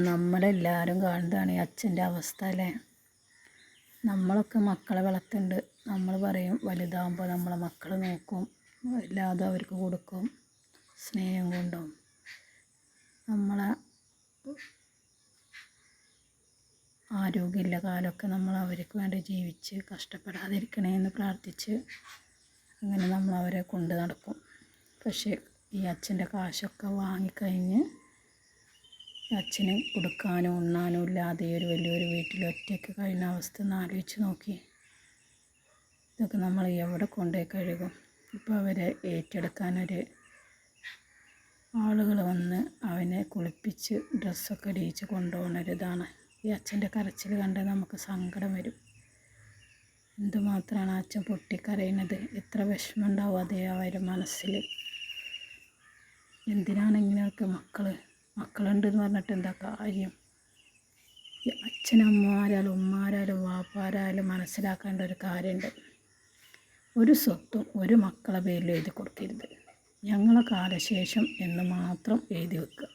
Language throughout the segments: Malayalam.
നമ്മളെല്ലാവരും കാണുന്നതാണ് ഈ അച്ഛൻ്റെ അവസ്ഥ അല്ലേ. നമ്മളൊക്കെ മക്കളെ വളർത്തുന്നുണ്ട്. നമ്മൾ പറയും വലുതാകുമ്പോൾ നമ്മളെ മക്കളെ നോക്കും, എല്ലാതും അവർക്ക് കൊടുക്കും, സ്നേഹം കൊണ്ടും. നമ്മളെ ആരോഗ്യമുള്ള കാലമൊക്കെ നമ്മൾ അവർക്ക് വേണ്ടി ജീവിച്ച് കഷ്ടപ്പെടാതിരിക്കണേ എന്ന് പ്രാർത്ഥിച്ച് അങ്ങനെ നമ്മൾ അവരെ കൊണ്ട് നടക്കും. പക്ഷേ ഈ അച്ഛൻ്റെ കാശൊക്കെ വാങ്ങിക്കഴിഞ്ഞ് അച്ഛന് കൊടുക്കാനോ ഉണ്ണാനോ ഇല്ലാതെ ഒരു വലിയൊരു വീട്ടിൽ ഒറ്റയ്ക്ക് കഴിയുന്ന അവസ്ഥ ഒന്ന് ആലോചിച്ച് നോക്കി. ഇതൊക്കെ നമ്മൾ എവിടെ കൊണ്ടുപോയി കഴുകും? ഇപ്പോൾ അവരെ ഏറ്റെടുക്കാനൊരു ആളുകൾ വന്ന് അവനെ കുളിപ്പിച്ച് ഡ്രസ്സൊക്കെ ഇടിയിച്ച് കൊണ്ടുപോകുന്നൊരിതാണ്. ഈ അച്ഛൻ്റെ കരച്ചിൽ കണ്ടാൽ നമുക്ക് സങ്കടം വരും. എന്തുമാത്രമാണ് അച്ഛൻ പൊട്ടിക്കരയുന്നത്, എത്ര വിഷമം ഉണ്ടാവും അതേ അവരുടെ മനസ്സിൽ. എന്തിനാണ് ഇങ്ങനെയൊക്കെ മക്കളുണ്ടെന്ന് പറഞ്ഞിട്ട് എന്താ കാര്യം? അച്ഛനമ്മമാരായാലും ഉമ്മാരായാലും വാപ്പാരായാലും മനസ്സിലാക്കേണ്ട ഒരു കാര്യമുണ്ട്. ഒരു സ്വത്തും ഒരു മക്കളെ പേരിൽ എഴുതി കൊടുക്കരുത്. ഞങ്ങളെ കാലശേഷം എന്ന് മാത്രം എഴുതി വെക്കുക.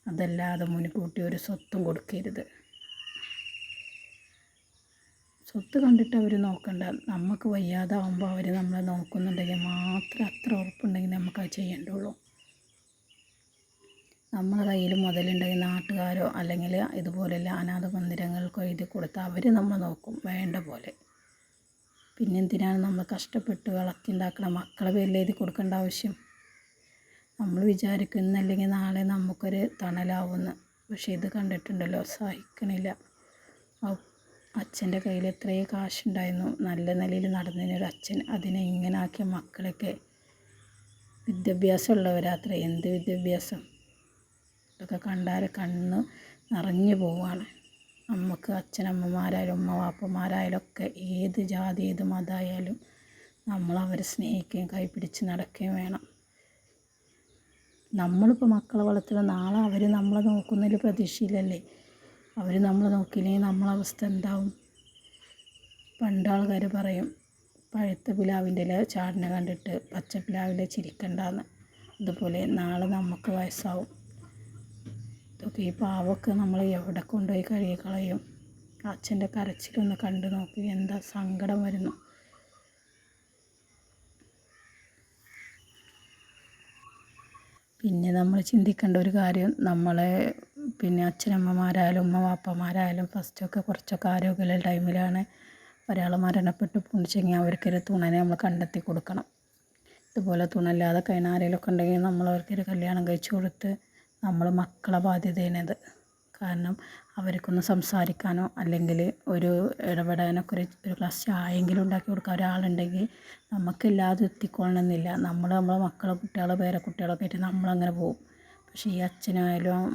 അതല്ലാതെ മുൻകൂട്ടി ഒരു സ്വത്തും കൊടുക്കരുത്. സ്വത്ത് കണ്ടിട്ട് അവർ നോക്കണ്ട. നമുക്ക് വയ്യാതാവുമ്പോൾ അവർ നമ്മളെ നോക്കുന്നുണ്ടെങ്കിൽ മാത്രം അത്ര ഉറപ്പുണ്ടെങ്കിൽ നമുക്കത് ചെയ്യേണ്ടുള്ളൂ. നമ്മളെ കയ്യിൽ മുതലുണ്ടെങ്കിൽ നാട്ടുകാരോ അല്ലെങ്കിൽ ഇതുപോലെയുള്ള അനാഥ മന്ദിരങ്ങൾക്കോ എഴുതി കൊടുത്താൽ അവർ നമ്മൾ നോക്കും വേണ്ട പോലെ. പിന്നെ എന്തിനാണ് നമ്മൾ കഷ്ടപ്പെട്ട് വളർത്തിയുണ്ടാക്കുന്ന മക്കളെ പേരിൽ എഴുതി കൊടുക്കേണ്ട ആവശ്യം? നമ്മൾ വിചാരിക്കും ഇന്നല്ലെങ്കിൽ നാളെ നമുക്കൊരു തണലാവുമെന്ന്. പക്ഷേ ഇത് കണ്ടിട്ടുണ്ടല്ലോ, സഹിക്കണില്ല. അച്ഛൻ്റെ കയ്യിൽ എത്രയോ കാശുണ്ടായിരുന്നു, നല്ല നിലയിൽ നടന്നതിനൊരു അച്ഛൻ അതിനെ ഇങ്ങനെ ആക്കിയ മക്കളൊക്കെ വിദ്യാഭ്യാസമുള്ളവരാത്ര. എന്ത് വിദ്യാഭ്യാസം! ഇതൊക്കെ കണ്ടാൽ കണ്ണ് നിറഞ്ഞു പോവുകയാണ്. നമുക്ക് അച്ഛനമ്മമാരായാലും ഉമ്മ വാപ്പന്മാരായാലും ഒക്കെ ഏത് ജാതി ഏത് മതമായാലും നമ്മളവരെ സ്നേഹിക്കുകയും കൈപിടിച്ച് നടക്കുകയും വേണം. നമ്മളിപ്പോൾ മക്കളെ വളർത്തുന്ന നാളെ അവർ നമ്മളെ നോക്കുന്നതിൽ പ്രതീക്ഷയില്ലല്ലേ. അവർ നമ്മളെ നോക്കിയില്ലെങ്കിൽ നമ്മളെ അവസ്ഥ എന്താവും? പണ്ടാൾക്കാർ പറയും പഴുത്ത പിലാവിൻ്റെ ഇല ചാടിനെ കണ്ടിട്ട് പച്ച പിലാവിലെ ചിരിക്കണ്ടെന്ന്. അതുപോലെ നാളെ നമുക്ക് വയസ്സാവും. ഇതൊക്കെ ഈ പാവമൊക്കെ നമ്മൾ എവിടെ കൊണ്ടുപോയി കഴുകി കളയും? അച്ഛൻ്റെ കരച്ചിലൊന്ന് കണ്ടു നോക്കി, എന്താ സങ്കടം വരുന്നു. പിന്നെ നമ്മൾ ചിന്തിക്കേണ്ട ഒരു കാര്യം, നമ്മളെ അച്ഛനമ്മമാരായാലും ഉമ്മ വാപ്പമാരായാലും ഫസ്റ്റൊക്കെ കുറച്ചൊക്കെ ആരോഗ്യമുള്ള ടൈമിലാണ് ഒരാൾ മരണപ്പെട്ട് പോണിച്ചെങ്കിൽ അവർക്കൊരു തുണനെ നമ്മൾ കണ്ടെത്തി കൊടുക്കണം. ഇതുപോലെ തുണയില്ലാതെ കഴിയുന്ന ആരെങ്കിലുമൊക്കെ ഉണ്ടെങ്കിൽ നമ്മൾ അവർക്കൊരു കല്യാണം കഴിച്ച് കൊടുത്ത് നമ്മൾ മക്കളെ ബാധ്യതയാണത്. കാരണം അവർക്കൊന്ന് സംസാരിക്കാനോ അല്ലെങ്കിൽ ഒരു ഇടപെടാനൊക്കെ ഒരു ഗ്ലാസ് ചായയെങ്കിലും ഉണ്ടാക്കി കൊടുക്കാൻ ഒരാളുണ്ടെങ്കിൽ നമുക്കില്ലാതെ എത്തിക്കൊള്ളണമെന്നില്ല. നമ്മളെ മക്കളെ കുട്ടികളെ പേരക്കുട്ടികളൊക്കെ ആയിട്ട് നമ്മളങ്ങനെ പോകും. പക്ഷേ ഈ അച്ഛനായാലും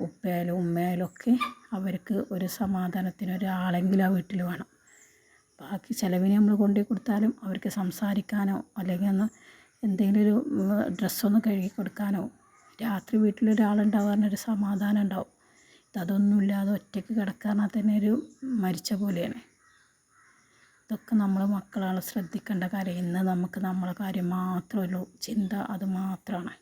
ഉപ്പയായാലും ഉമ്മയായാലും ഒക്കെ അവർക്ക് ഒരു സമാധാനത്തിന് ഒരാളെങ്കിലും ആ വീട്ടിൽ വേണം. ബാക്കി ചിലവിന് നമ്മൾ കൊണ്ടുപോയി കൊടുത്താലും അവർക്ക് സംസാരിക്കാനോ അല്ലെങ്കിൽ ഒന്ന് എന്തെങ്കിലും ഒരു ഡ്രസ്സൊന്ന് കഴുകി കൊടുക്കാനോ രാത്രി വീട്ടിലൊരാളുണ്ടാവുക പറഞ്ഞൊരു സമാധാനം ഉണ്ടാവും. ഇതൊന്നുമില്ലാതെ ഒറ്റയ്ക്ക് കിടക്കാന്നാൽ തന്നെ ഒരു മരിച്ച പോലെയാണ്. ഇതൊക്കെ നമ്മൾ മക്കളാണ് ശ്രദ്ധിക്കേണ്ട കാര്യം. ഇന്ന് നമുക്ക് നമ്മളെ കാര്യം മാത്രമേ ഉള്ളൂ ചിന്ത, അത് മാത്രമാണ്.